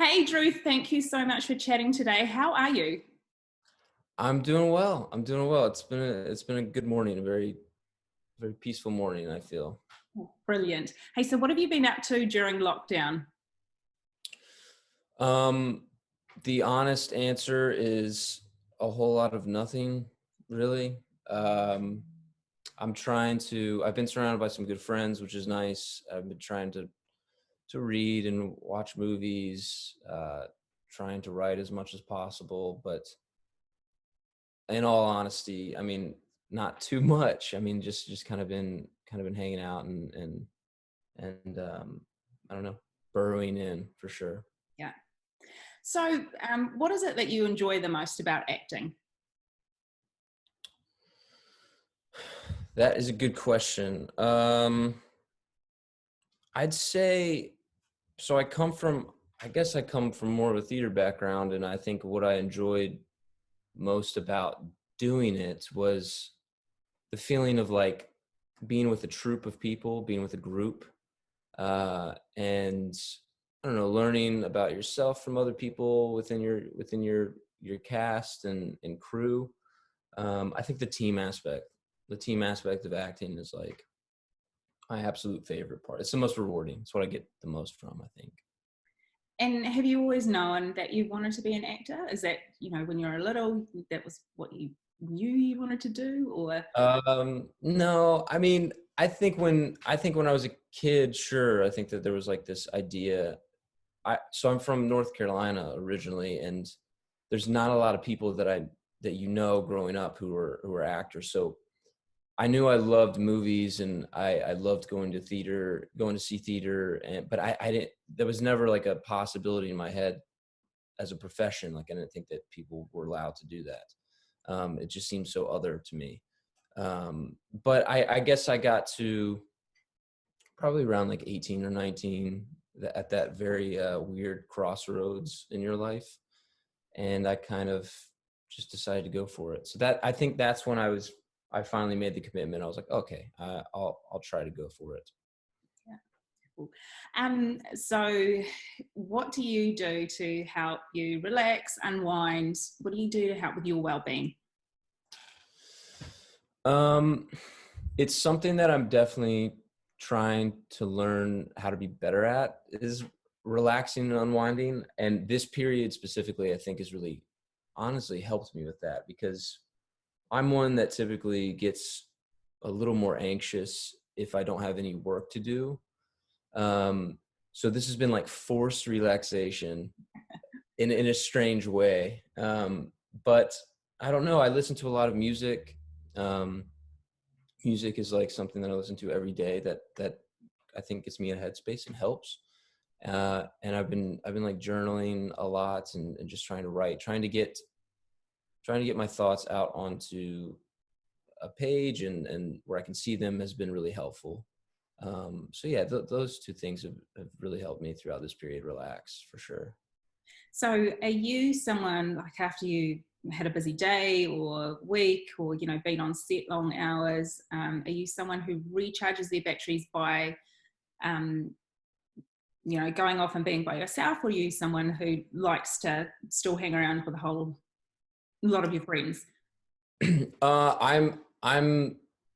Hey Drew, thank you so much for chatting today. How are you? I'm doing well. I'm doing well. It's been a good morning, a very peaceful morning, I feel. Brilliant. Hey, so what have you been up to during lockdown? Um the honest answer is a whole lot of nothing, really. Um I've been surrounded by some good friends, which is nice. I've been trying to read and watch movies, trying to write as much as possible, but in all honesty, I mean, not too much. I mean, just kind of been hanging out and I don't know, burrowing in for sure. Yeah. So, what is it that you enjoy the most about acting? That is a good question. I'd say so. I guess I come from more of a theater background, and I think what I enjoyed most about doing it was the feeling of like being with a troupe of people, being with a group, and I don't know, learning about yourself from other people within your cast and crew. I think the team aspect of acting is like my absolute favorite part. It's the most rewarding. It's what I get the most from, I think. And have you always known that you wanted to be an actor? Is that, when you were little, that was what you knew you wanted to do? Or, No, I mean, I think when I was a kid, sure, I think that there was like this idea. So I'm from North Carolina originally, and there's not a lot of people that growing up who are actors. So I knew I loved movies and I loved going to see theater, but I didn't. There was never like a possibility in my head as a profession. Like I didn't think that people were allowed to do that. It just seemed so other to me. But I guess I got to probably around like 18 or 19 at that very weird crossroads in your life, and I kind of just decided to go for it. So that I think that's when I finally made the commitment. I was like, okay, I'll try to go for it. yeah, cool. So what do you do to help you relax, unwind? What do you do to help with your well-being? Um, it's something that I'm definitely trying to learn how to be better at, is relaxing and unwinding. And this period specifically, I think, has really honestly helped me with that, because I'm one that typically gets a little more anxious if I don't have any work to do. Um, so this has been like forced relaxation in a strange way. But I don't know. I listen to a lot of music. Um, Music is like something that I listen to every day that I think gets me in a headspace and helps. And I've been like journaling a lot and just trying to write, trying to get my thoughts out onto a page and where I can see them has been really helpful. So yeah, those two things have really helped me throughout this period. Relax for sure. So are you someone like after you had a busy day or week or, been on set long hours, are you someone who recharges their batteries by, um, going off and being by yourself, or are you someone who likes to still hang around with a whole lot of your friends? I'm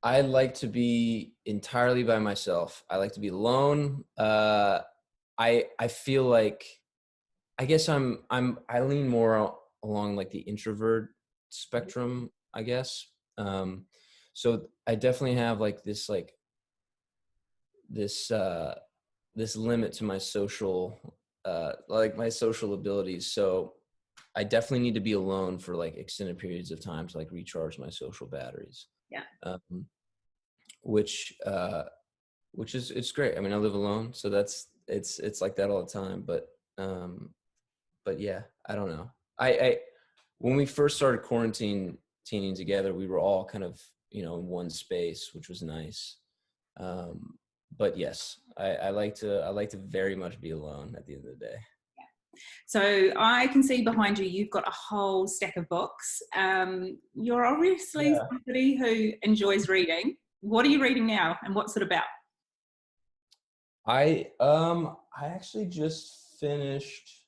I like to be entirely by myself. I like to be alone. I feel like I guess I lean more along like the introvert spectrum, I guess. So I definitely have like this this limit to my social abilities. So I definitely need to be alone for like extended periods of time to like recharge my social batteries. Yeah. Um, which which is it's great. I mean, I live alone, so it's like that all the time. But yeah, I don't know. I when we first started quarantining together, we were all kind of in one space, which was nice. Um, but yes, I like to very much be alone at the end of the day. So I can see behind you, you've got a whole stack of books. You're obviously Yeah. somebody who enjoys reading. What are you reading now, and what's it about? I actually just finished.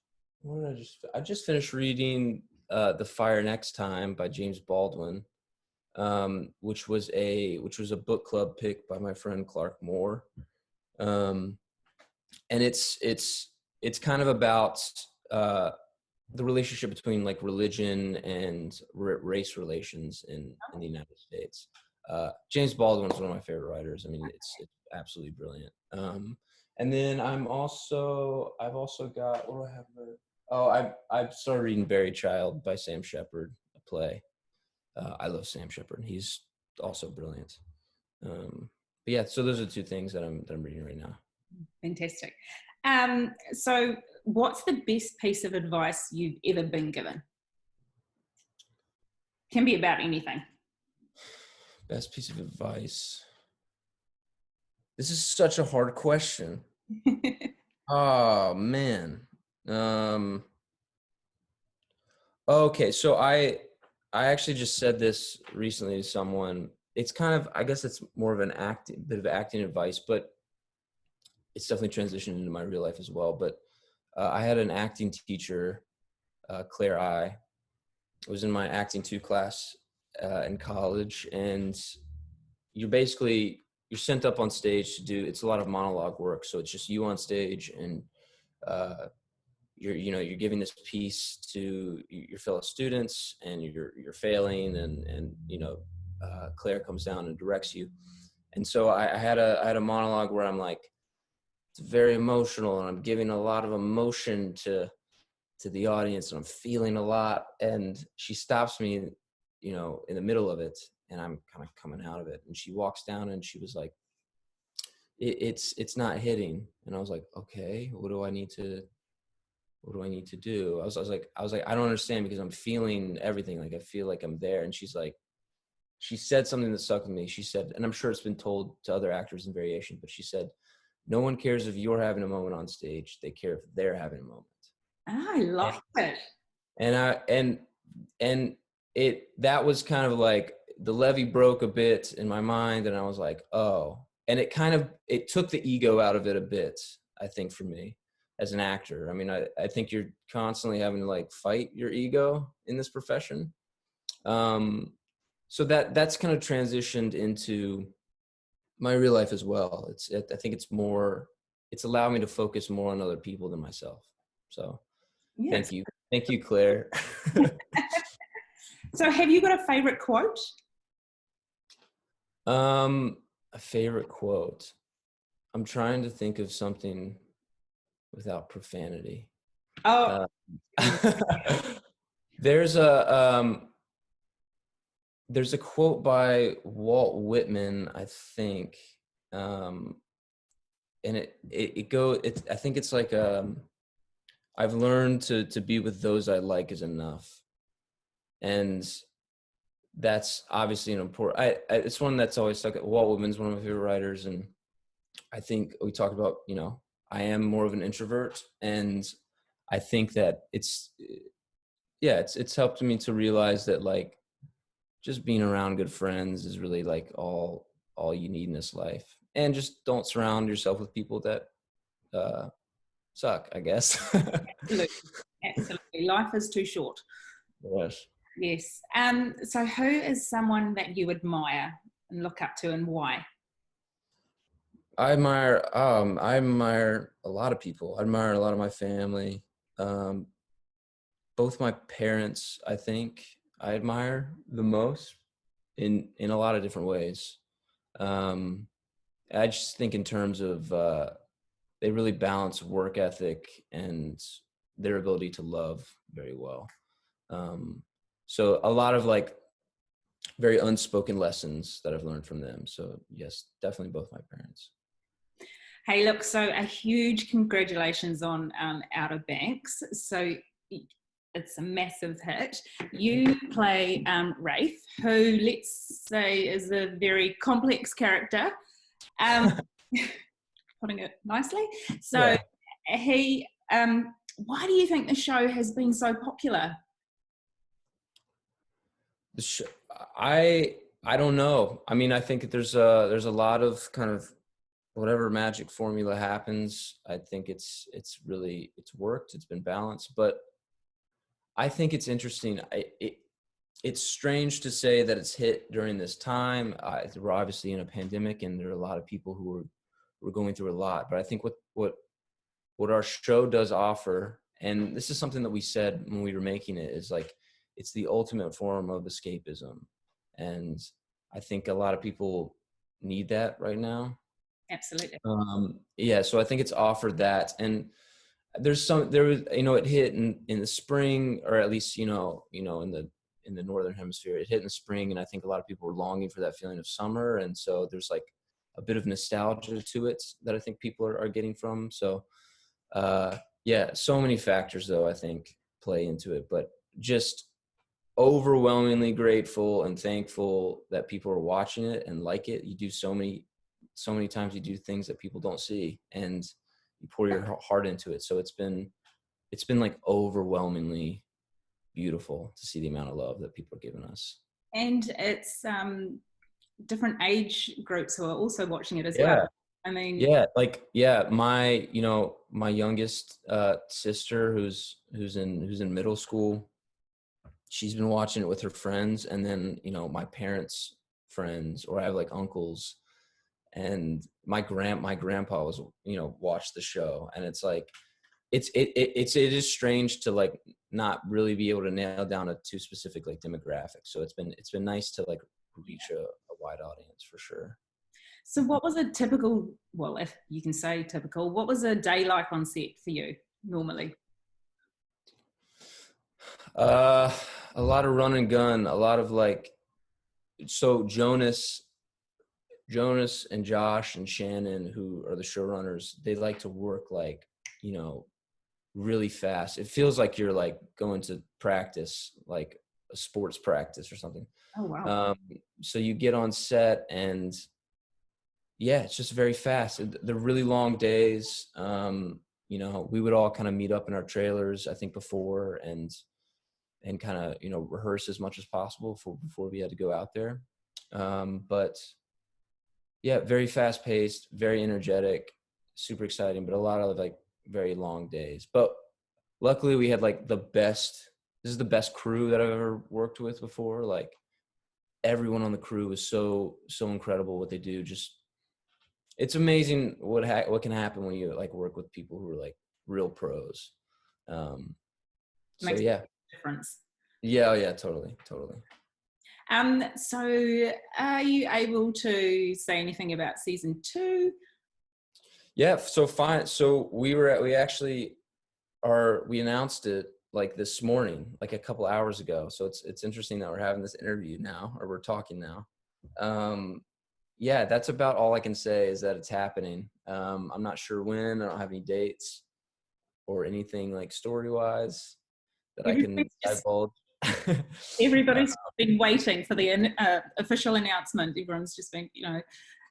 I just finished reading The Fire Next Time by James Baldwin, which was a book club pick by my friend Clark Moore. And it's kind of about the relationship between like religion and race relations in the United States. James Baldwin is one of my favorite writers. I mean, it's absolutely brilliant. And then I've also got, what do I have there? Oh, I've started reading Buried Child by Sam Shepard, a play. I love Sam Shepard. He's also brilliant. But yeah, so those are two things that I'm reading right now. Fantastic. So what's the best piece of advice you've ever been given? Can be about anything. Best piece of advice. This is such a hard question. Oh man. Okay, so I actually just said this recently to someone. It's kind of, I guess it's more of bit of acting advice, but it's definitely transitioned into my real life as well. But I had an acting teacher, Claire I. It was in my acting 2 class in college, and you're sent up on stage to do, it's a lot of monologue work. So it's just you on stage, and you're giving this piece to your fellow students, and you're failing, and Claire comes down and directs you. And so I had a monologue where I'm like, it's very emotional, and I'm giving a lot of emotion to the audience, and I'm feeling a lot. And she stops me, in the middle of it, and I'm kind of coming out of it. And she walks down and she was like, it's not hitting. And I was like, okay, what do I need to do? I was like, I don't understand, because I'm feeling everything. Like, I feel like I'm there. And she's like, she said something that stuck with me. She said, and I'm sure it's been told to other actors in variation, but she said, no one cares if you're having a moment on stage. They care if they're having a moment. I love it. And that was kind of like the levee broke a bit in my mind, and I was like, oh, and it took the ego out of it a bit, I think, for me as an actor. I mean, I think you're constantly having to like fight your ego in this profession. So that's kind of transitioned into my real life as well. I think it's allowed me to focus more on other people than myself. So yes. Thank you, Claire. So have you got a favorite quote? A favorite quote. I'm trying to think of something without profanity. Oh, there's a quote by Walt Whitman, I think, and I think it's like, I've learned to be with those I like is enough. And that's obviously an important, it's one that's always stuck. Walt Whitman's one of my favorite writers. And I think we talked about, I am more of an introvert, and I think that it's helped me to realize that, like, just being around good friends is really like all you need in this life. And just don't surround yourself with people that suck, I guess. Absolutely. Life is too short. Yes. Yes. So who is someone that you admire and look up to, and why? I admire a lot of people. I admire a lot of my family. Both my parents, I think, I admire the most in a lot of different ways. I just think in terms of they really balance work ethic and their ability to love very well. So a lot of like very unspoken lessons that I've learned from them. So yes, definitely both my parents. Hey, look, so a huge congratulations on Outer Banks. So it's a massive hit. You play Rafe, who, let's say, is a very complex character, putting it nicely. So yeah. Why do you think the show has been so popular? I don't know. I mean, I think there's a lot of kind of whatever magic formula happens, I think it's worked. It's been balanced, but I think it's interesting. It's strange to say that it's hit during this time. We're obviously in a pandemic, and there are a lot of people who were going through a lot. But I think what our show does offer, and this is something that we said when we were making it, is like it's the ultimate form of escapism, and I think a lot of people need that right now. Absolutely. Yeah, so I think it's offered that, and there was, it hit in the spring, or at least, in the northern hemisphere, it hit in the spring, and I think a lot of people were longing for that feeling of summer, and so there's like a bit of nostalgia to it that I think people are getting from. So yeah, so many factors though, I think, play into it, but just overwhelmingly grateful and thankful that people are watching it and like it. You do so many times, you do things that people don't see, and you pour your heart into it. So it's been like overwhelmingly beautiful to see the amount of love that people are giving us. And it's different age groups who are also watching it as Yeah. well. I mean, My youngest sister, who's in middle school, she's been watching it with her friends, and then my parents' friends, or I have like uncles, and my grandpa was watched the show, and it's like it is strange to like not really be able to nail down a too specific like demographic. So it's been nice to like reach a wide audience for sure. so what was a typical, well, if you can say typical, what was a day like on set for you normally? A lot of run and gun, a lot of like, so Jonas and Josh and Shannon, who are the showrunners, they like to work like, really fast. It feels like you're like going to practice, like a sports practice or something. Oh, wow. So you get on set, and yeah, it's just very fast. They're really long days. We would all kind of meet up in our trailers, I think, before, and kind of, rehearse as much as possible before we had to go out there. But yeah, very fast paced, very energetic, super exciting, but a lot of like very long days. But luckily we had like this is the best crew that I've ever worked with before. Like everyone on the crew is so incredible what they do. Just, it's amazing what can happen when you like work with people who are like real pros. So Makes yeah. a difference. Yeah, oh yeah, totally. So are you able to say anything about season 2? Yeah, so fine. So we announced it like this morning, like a couple hours ago. So it's interesting that we're having this interview now, or we're talking now. Yeah, that's about all I can say, is that it's happening. I'm not sure when. I don't have any dates or anything like story-wise that I can divulge. Everybody's been waiting for the official announcement. Everyone's just been,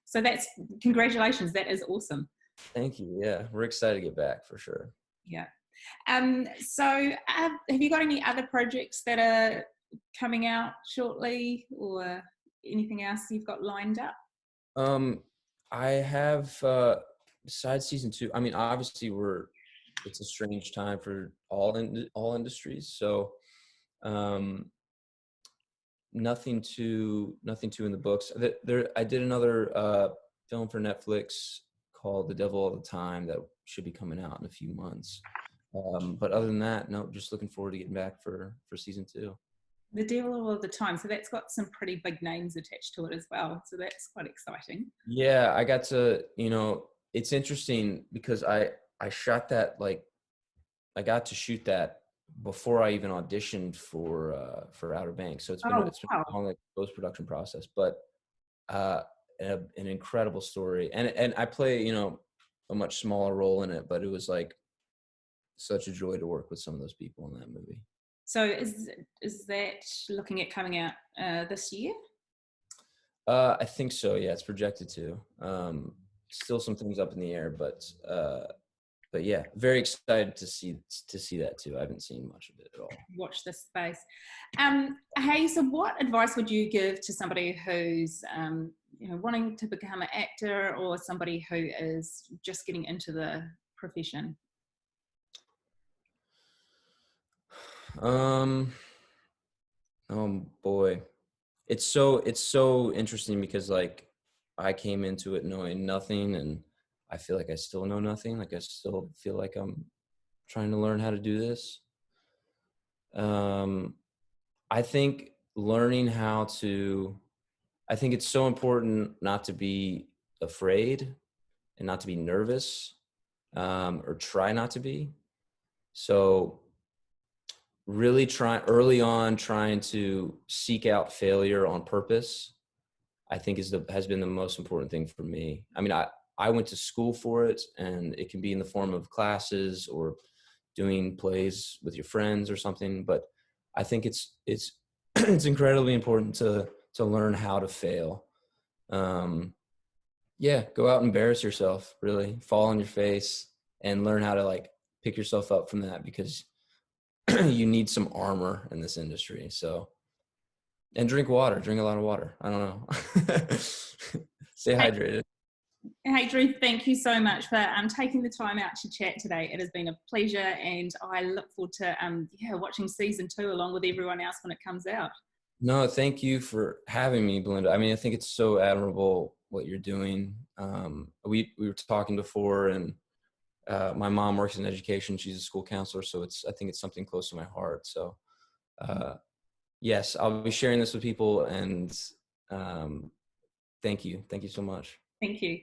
so that's, congratulations. That is awesome. Thank you. Yeah, we're excited to get back for sure. Yeah. So have you got any other projects that are coming out shortly, or anything else you've got lined up? I have, besides season 2, I mean, obviously it's a strange time for all industries. So, nothing too in the books. I did another film for Netflix called The Devil All the Time that should be coming out in a few months. But other than that, no, just looking forward to getting back for season 2. The Devil All the Time. So that's got some pretty big names attached to it as well. So that's quite exciting. Yeah, I got to, it's interesting because I shot that, like, I got to shoot that before I even auditioned for Outer Banks. So it's been a long like post-production process, but an incredible story. And I play, a much smaller role in it, but it was like such a joy to work with some of those people in that movie. So is that looking at coming out this year? I think so. Yeah, it's projected to. Still some things up in the air, but but yeah, very excited to see that too. I haven't seen much of it at all. Watch this space. Hey, so what advice would you give to somebody who's wanting to become an actor, or somebody who is just getting into the profession? Oh boy, it's so interesting because like I came into it knowing nothing, and I feel like I still know nothing. Like I still feel like I'm trying to learn how to do this. I think learning how to, I think it's so important not to be afraid and not to be nervous, or try not to be. So really trying to seek out failure on purpose, I think has been the most important thing for me. I mean, I went to school for it, and it can be in the form of classes or doing plays with your friends or something. But I think it's it's incredibly important to learn how to fail. Yeah, go out and embarrass yourself, really fall on your face and learn how to like pick yourself up from that, because you need some armor in this industry. So, and drink a lot of water. I don't know. Stay hydrated. Hey Drew, thank you so much for taking the time out to chat today. It has been a pleasure, and I look forward to watching season 2 along with everyone else when it comes out. No, thank you for having me, Billinda. I mean, I think it's so admirable what you're doing. We were talking before, and my mom works in education. She's a school counselor, so I think it's something close to my heart. So yes, I'll be sharing this with people, and thank you so much. Thank you.